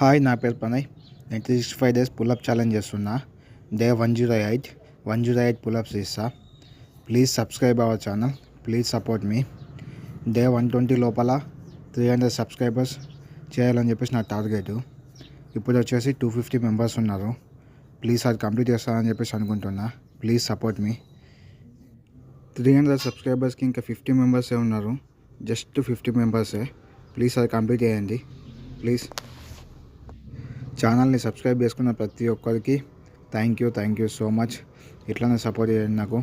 Hi, నా పేరు ప్రణయ్. నేను 365 డేస్ పుల్అప్ ఛాలెంజ్ చేస్తున్నా. డే 108 పుల్అప్స్ చేస్తా. Please subscribe our channel. Please support me. Day 120 లోపల 300 సబ్స్క్రైబర్స్ చేయాలని చెప్పేసి నా టార్గెట్. ఇప్పుడు వచ్చేసి 250 మెంబర్స్ ఉన్నారు. ప్లీజ్ అది కంప్లీట్ చేస్తానని చెప్పేసి అనుకుంటున్నా. ప్లీజ్ సపోర్ట్ మీ. 300 సబ్స్క్రైబర్స్కి ఇంకా 50 మెంబర్సే ఉన్నారు. జస్ట్ 50 మెంబర్సే. ప్లీజ్ అది కంప్లీట్ చేయండి. ప్లీజ్ ఛానల్ని సబ్స్క్రైబ్ చేసుకున్న ప్రతి ఒక్కరికి థ్యాంక్ యూ సో మచ్. ఇట్లానే సపోర్ట్ చేయండి నాకు.